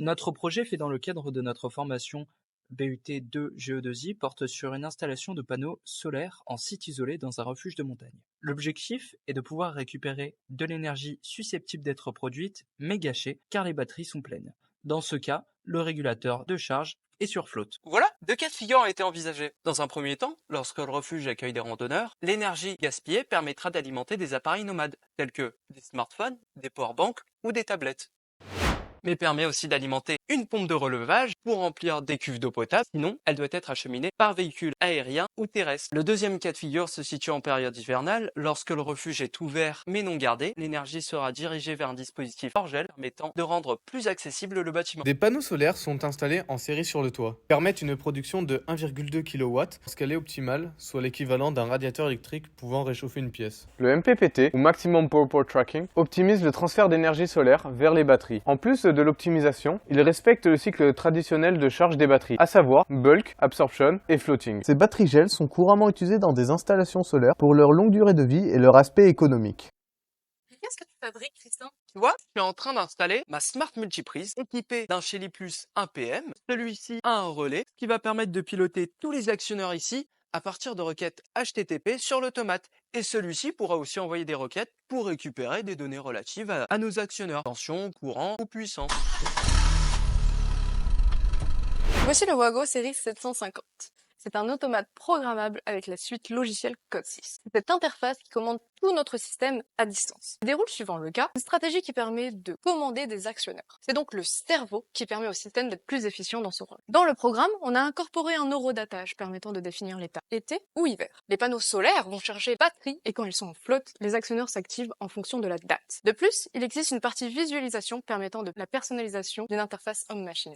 Notre projet fait dans le cadre de notre formation BUT 2 GE2I porte sur une installation de panneaux solaires en site isolé dans un refuge de montagne. L'objectif est de pouvoir récupérer de l'énergie susceptible d'être produite mais gâchée car les batteries sont pleines. Dans ce cas, le régulateur de charge est sur flotte. Voilà, deux cas de figure ont été envisagés. Dans un premier temps, lorsque le refuge accueille des randonneurs, l'énergie gaspillée permettra d'alimenter des appareils nomades, tels que des smartphones, des powerbanks ou des tablettes, mais permet aussi d'alimenter une pompe de relevage pour remplir des cuves d'eau potable, sinon elle doit être acheminée par véhicule aérien ou terrestre. Le deuxième cas de figure se situe en période hivernale, lorsque le refuge est ouvert mais non gardé, l'énergie sera dirigée vers un dispositif hors gel permettant de rendre plus accessible le bâtiment. Des panneaux solaires sont installés en série sur le toit, permettent une production de 1,2 kW lorsqu'elle est optimale, soit l'équivalent d'un radiateur électrique pouvant réchauffer une pièce. Le MPPT, ou Maximum Power Tracking, optimise le transfert d'énergie solaire vers les batteries. En plus de l'optimisation, il respecte le cycle traditionnel de charge des batteries, à savoir bulk, absorption et floating. Ces batteries gel sont couramment utilisées dans des installations solaires pour leur longue durée de vie et leur aspect économique. Qu'est-ce que tu fabriques, Tristan? Tu vois, je suis en train d'installer ma Smart Multiprise équipée d'un Shelly Plus 1 PM. Celui-ci a un relais qui va permettre de piloter tous les actionneurs ici à partir de requêtes HTTP sur l'automate. Et celui-ci pourra aussi envoyer des requêtes pour récupérer des données relatives à nos actionneurs, tension, courant ou puissance. Voici le Wago série 750. C'est un automate programmable avec la suite logicielle Code 6. C'est cette interface qui commande tout notre système à distance. Il déroule suivant le cas, une stratégie qui permet de commander des actionneurs. C'est donc le cerveau qui permet au système d'être plus efficient dans son rôle. Dans le programme, on a incorporé un horodatage permettant de définir l'état été ou hiver. Les panneaux solaires vont charger batterie et quand ils sont en flotte, les actionneurs s'activent en fonction de la date. De plus, il existe une partie visualisation permettant de la personnalisation d'une interface homme-machine.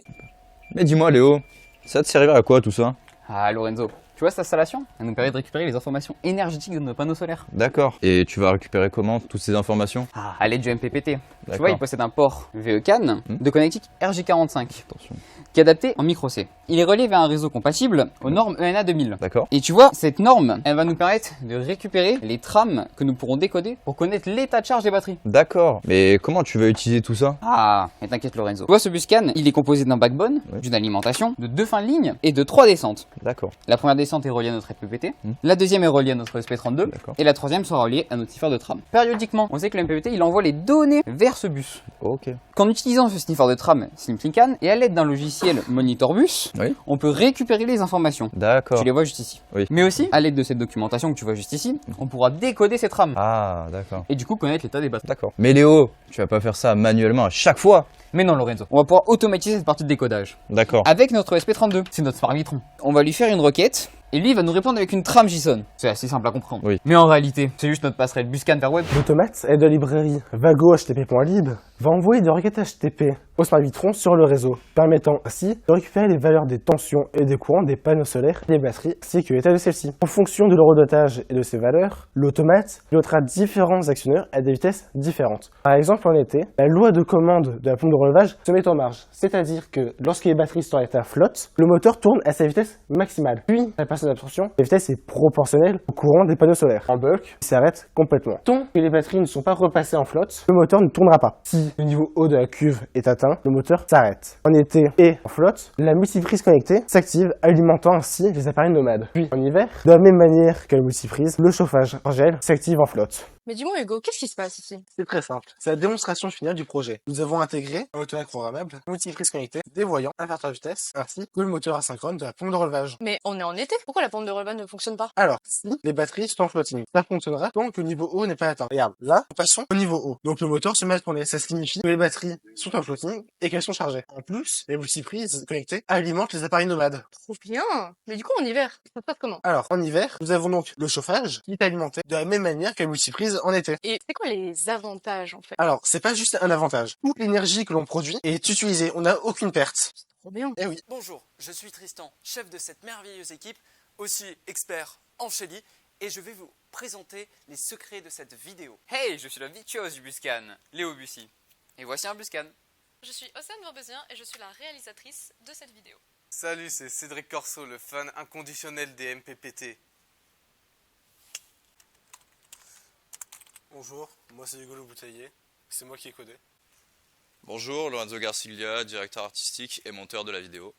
Mais dis-moi Léo, ça te servir à quoi tout ça? Ah Lorenzo, tu vois cette installation? Elle nous permet de récupérer les informations énergétiques de nos panneaux solaires. D'accord. Et tu vas récupérer comment toutes ces informations? À l'aide du MPPT. Tu D'accord. vois, il possède un port VE-CAN de connectique RJ45 Attention. qui est adapté en micro C. Il est relié vers un réseau compatible aux normes ENA 2000. D'accord. Et tu vois, cette norme, elle va nous permettre de récupérer les trames que nous pourrons décoder pour connaître l'état de charge des batteries. D'accord. Mais comment tu vas utiliser tout ça? Ah, mais t'inquiète Lorenzo. Tu vois, ce buscan, il est composé d'un backbone, d'une alimentation, de 2 fins de ligne et de 3 descentes. D'accord. La première descente est reliée à notre MPPT, la deuxième est reliée à notre SP32, D'accord. et la troisième sera reliée à notre sniffer de trame. Périodiquement, on sait que le MPPT, il envoie les données vers ce bus. Ok. Qu'en utilisant ce sniffer de trame SlimClickCAN et à l'aide d'un logiciel MonitorBus, Oui. on peut récupérer les informations. D'accord. Tu les vois juste ici. Oui. Mais aussi, à l'aide de cette documentation que tu vois juste ici, on pourra décoder ces trames. Ah, d'accord. Et du coup connaître l'état des batteries. D'accord. Mais Léo, tu vas pas faire ça manuellement à chaque fois? Mais non Lorenzo, on va pouvoir automatiser cette partie de décodage. D'accord. Avec notre SP32, c'est notre Smart Vitron. On va lui faire une requête, et lui il va nous répondre avec une trame JSON. C'est assez simple à comprendre. Oui. Mais en réalité, c'est juste notre passerelle buscan vers web. L'automate aide de la librairie Vago HTTP.lib va envoyer des requêtes HTTP au Smart Vitron sur le réseau, permettant ainsi de récupérer les valeurs des tensions et des courants des panneaux solaires, des batteries, ainsi que l'état de celles-ci. En fonction de l'horodatage et de ces valeurs, l'automate pilotera différents actionneurs à des vitesses différentes. Par exemple, en été, la loi de commande de la pompe de relevage se met en marche, c'est-à-dire que lorsque les batteries sont en état flotte, le moteur tourne à sa vitesse maximale. Puis, à la partie d'absorption, la vitesse est proportionnelle au courant des panneaux solaires. En bulk, il s'arrête complètement. Tant que les batteries ne sont pas repassées en flotte, le moteur ne tournera pas. Si le niveau haut de la cuve est atteint, le moteur s'arrête. En été et en flotte, la multiprise connectée s'active, alimentant ainsi les appareils nomades. Puis en hiver, de la même manière que la multiprise, le chauffage en gel s'active en flotte. Mais dis-moi Hugo, qu'est-ce qui se passe ici? C'est très simple. C'est la démonstration finale du projet. Nous avons intégré un automate programmable, multiprise connectée, des voyants, inverteur de vitesse, ainsi que le moteur asynchrone de la pompe de relevage. Mais on est en été, pourquoi la pompe de relevage ne fonctionne pas? Alors, si les batteries sont en floating, ça fonctionnera tant que le niveau haut n'est pas atteint. Regarde, là, nous passons au niveau haut. Donc le moteur se met à tourner. Ça signifie que les batteries sont en floating et qu'elles sont chargées. En plus, les multiprises connectées alimentent les appareils nomades. Trop bien. Mais du coup en hiver, ça se passe comment? Alors, en hiver, nous avons donc le chauffage qui est alimenté de la même manière que la multiprise en été. Et c'est quoi les avantages en fait? Alors, c'est pas juste un avantage. Toute l'énergie que l'on produit est utilisée. On n'a aucune perte. Trop bien. Eh oui. Bonjour, je suis Tristan, chef de cette merveilleuse équipe, aussi expert en Shelly, et je vais vous présenter les secrets de cette vidéo. Hey, je suis la virtuose du buscan, Léo Bussy. Et voici un buscan. Je suis Océane Vaubeusien et je suis la réalisatrice de cette vidéo. Salut, c'est Cédric Corso, le fan inconditionnel des MPPT. Bonjour, moi c'est Hugo Le Bouteiller, c'est moi qui ai codé. Bonjour, Lorenzo Garciglia, directeur artistique et monteur de la vidéo.